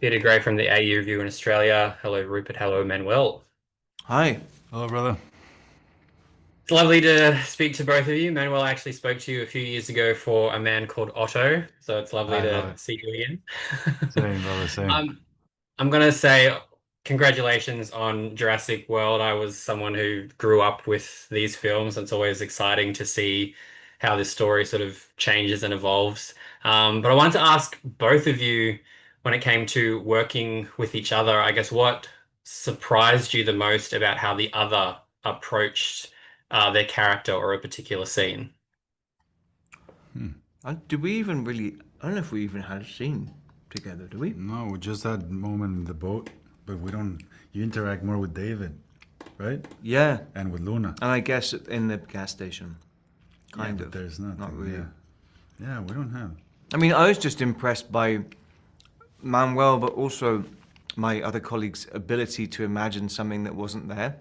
Peter Gray from the AU Review in Australia. Hello, Rupert. Hello, Manuel. Hi. Hello, brother. It's lovely to speak to both of you. Manuel, I actually spoke to you a few years ago for A Man Called Otto, so it's lovely I love to it. see you again. Same, brother. Same. I'm going to say congratulations on Jurassic World. I was someone who grew up with these films. It's always exciting to see how this story sort of changes and evolves. But I wanted to ask both of you, when it came to working with each other, I guess what surprised you the most about how the other approached their character or a particular scene? Did we even really? I don't know if we even had a scene together. Do we? No, we just had a moment in the boat, but we don't. You interact more with David, right? Yeah. And with Luna. And I guess in the gas station, Yeah, kind but of. there's Not nothing. really. Yeah, we don't have. I mean, I was just impressed by Manuel, but also my other colleagues' ability to imagine something that wasn't there.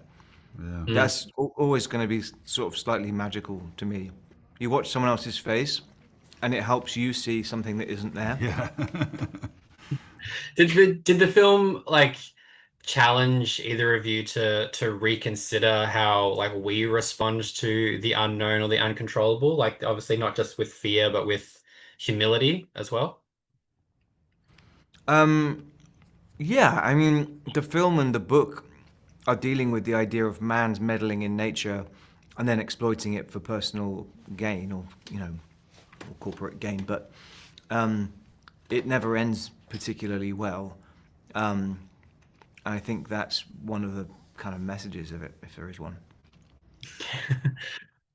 Yeah. Mm. That's always going to be sort of slightly magical to me. You watch someone else's face, and it helps you see something that isn't there. Yeah. Did the film like challenge either of you to reconsider how like we respond to the unknown or the uncontrollable? Like obviously not just with fear, but with humility as well. Um, yeah, I mean, the film and the book are dealing with the idea of man's meddling in nature and then exploiting it for personal gain or, or corporate gain. But um, it never ends particularly well. Um, I think that's one of the kind of messages of it, if there is one.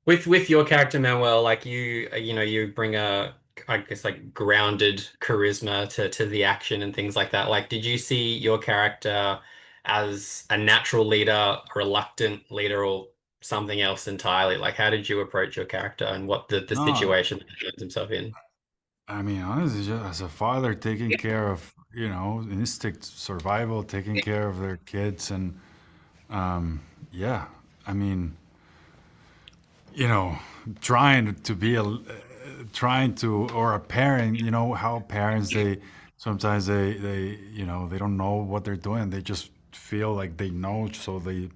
With your character Manuel, like you bring a I guess like grounded charisma to the action and things like that. Like, did you see your character as a natural leader, a reluctant leader, or something else entirely? Like, how did you approach your character and what the No, situation that he finds himself in? I mean, honestly, just as a father taking care of, instinct survival, taking care of their kids. And yeah, I mean, you know, trying to be trying to, or a parent, how parents, they sometimes they don't know what they're doing. They just feel like they know, so the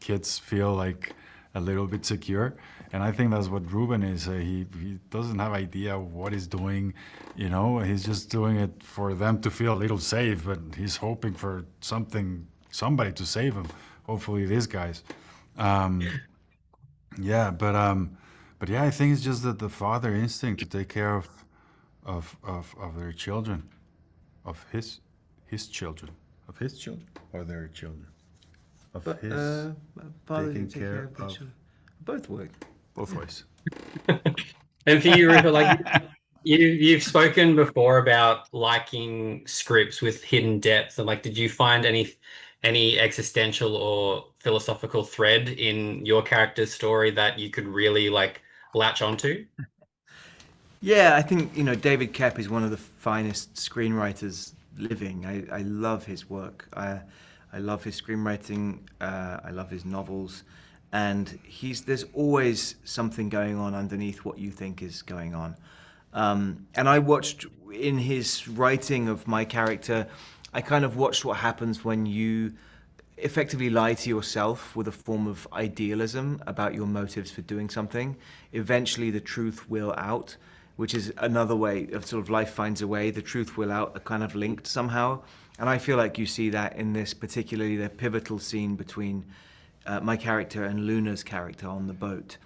kids feel like a little bit secure. And I think that's what Ruben is. He doesn't have idea what he's doing. He's just doing it for them to feel a little safe, but he's hoping for somebody to save him. Hopefully these guys. Yeah, but yeah, I think it's just that the father instinct to take care of their children, of his children, of his children, or their children, of But his father taking did take care care of the of children. Both work. both ways. And for you, Rupert, like you've spoken before about liking scripts with hidden depth, and like, did you find any existential or philosophical thread in your character's story that you could really like latch onto? Yeah, I think David Kep is one of the finest screenwriters living. I love his work. I love his screenwriting. I love his novels, and there's always something going on underneath what you think is going on. And I watched in his writing of my character, I kind of watched what happens when you effectively lie to yourself with a form of idealism about your motives for doing something. Eventually, the truth will out, which is another way of sort of life finds a way. The truth will out are kind of linked somehow. And I feel like you see that in this, particularly the pivotal scene between my character and Luna's character on the boat,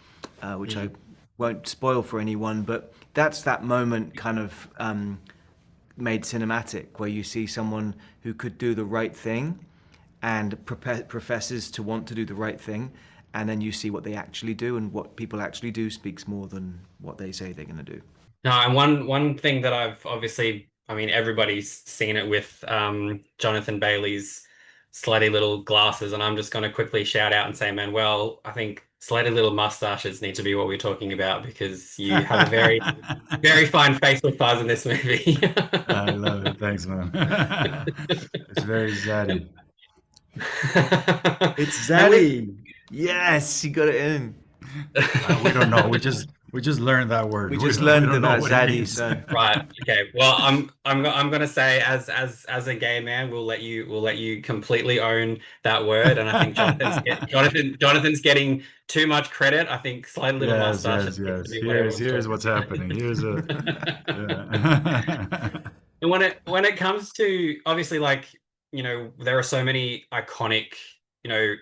which I Mm. won't spoil for anyone, but that's that moment kind of made cinematic where you see someone who could do the right thing and professes to want to do the right thing, and then you see what they actually do, and what people actually do speaks more than what they say they're going to do. No, and one thing that I've obviously, I mean, everybody's seen it with Jonathan Bailey's slutty little glasses, and I'm just going to quickly shout out and say, Manuel, I think slutty little mustaches need to be what we're talking about because you have a very fine facial fuzz in this movie. I love it. Thanks, man. It's very zaddy. It's And with Zaddy. Yes, he got it in. We don't know. We just We just learned that word. We We just don't- we learned don't know about what it Zaddy, means. so Right. Okay. Well, I'm gonna say as a gay man, we'll let you completely own that word, and I think Jonathan's getting too much credit. I think slight little Yes, mustache yes, needs to yes. be where it was Here's talking what's happening. Here's a yeah. And when it comes to obviously like, there are so many iconic,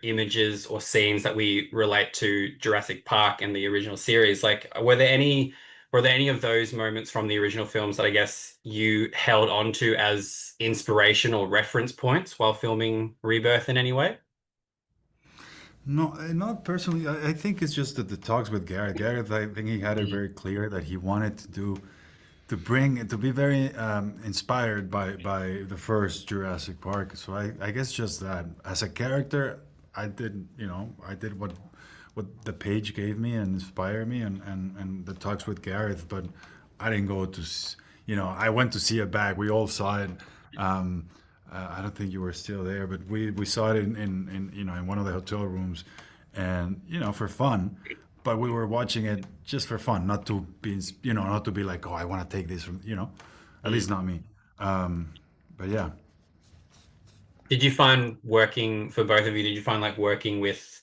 images or scenes that we relate to Jurassic Park and the original series. Like, were there any of those moments from the original films that I guess you held on to as inspiration or reference points while filming Rebirth in any way? No, not personally. I think it's just that the talks with Gareth. Gareth, I think he had it Mm, very clear that he wanted to be very inspired by the first Jurassic Park. So I guess just that as a character, I did what the page gave me and inspired me, and the talks with Gareth. But I didn't go to, I went to see it back. We all saw it. Um, I don't think you were still there, but we saw it in one of the hotel rooms, and for fun. But we were watching it just for fun, not to be, not to be like, oh, I want to take this from, at least mm. not me. Um, but yeah, Did you find working for both of you, did you find like working with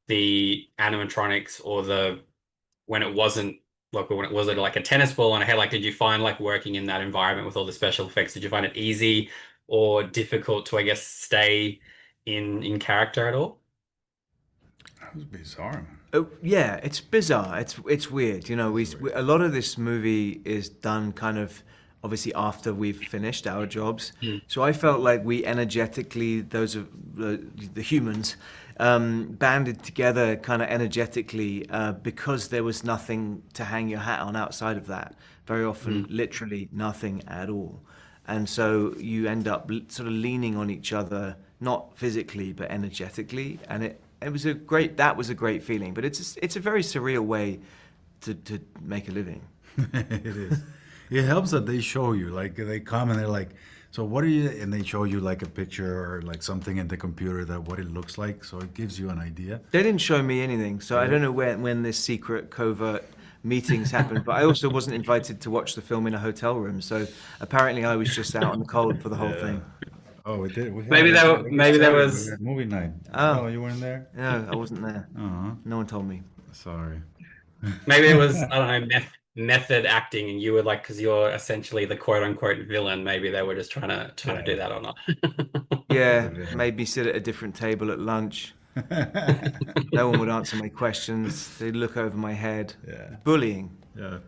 the animatronics or when it wasn't like when it was it like a tennis ball on a head, like did you find like working in that environment with all the special effects, did you find it easy or difficult to I guess stay in character at all? that was bizarre, man. oh, yeah, it's bizarre. It's weird. A lot of this movie is done kind of obviously after we've finished our jobs. Mm, So I felt like we energetically, those of the humans, banded together kind of energetically because there was nothing to hang your hat on outside of that. Very often, mm. literally nothing at all. And so you end up sort of leaning on each other, not physically but energetically, and that was a great feeling. But it's a very surreal way to make a living. It is. It helps that they show you, like they come and they're like, so what are you? And they show you like a picture or like something in the computer that what it looks like. So it gives you an idea. They didn't show me anything, so I Yeah. don't know when this secret covert meetings happened. But I also wasn't invited to watch the film in a hotel room, so apparently I was just out in the cold for the whole Yeah. thing. Oh, we did. We had Maybe it. there We maybe there started. We was had movie night. Oh, Oh, you weren't there? no, I wasn't there. Uh-huh. No one told me. Sorry. maybe it was I don't know method acting and you were like because you're essentially the quote unquote villain, maybe they were just trying to do Yeah. that or not. Yeah, Could have made me sit at a different table at lunch. been. No one would answer my questions. They'd look over my head. Yeah. Bullying. Yeah.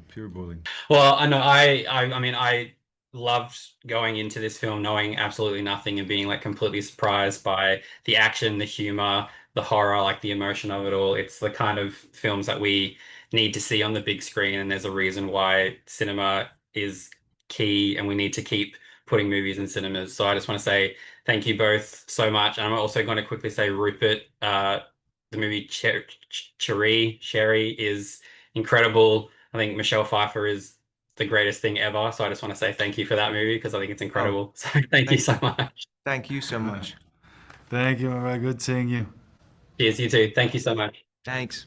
Pure bullying. Well, I know I mean I loved going into this film knowing absolutely nothing and being like completely surprised by the action, the humor, the horror, like the emotion of it all. It's the kind of films that we need to see on the big screen, and there's a reason why cinema is key and we need to keep putting movies in cinemas. So I just want to say thank you both so much. And I'm also going to quickly say Rupert, the movie Cherry is incredible. I think Michelle Pfeiffer is the greatest thing ever. So I just want to say thank you for that movie because I think it's Oh, incredible. So thank you thank so you. much. Thank you so much. Thank you. All right. Good seeing you. Cheers, you too. Thank you so much. Thanks.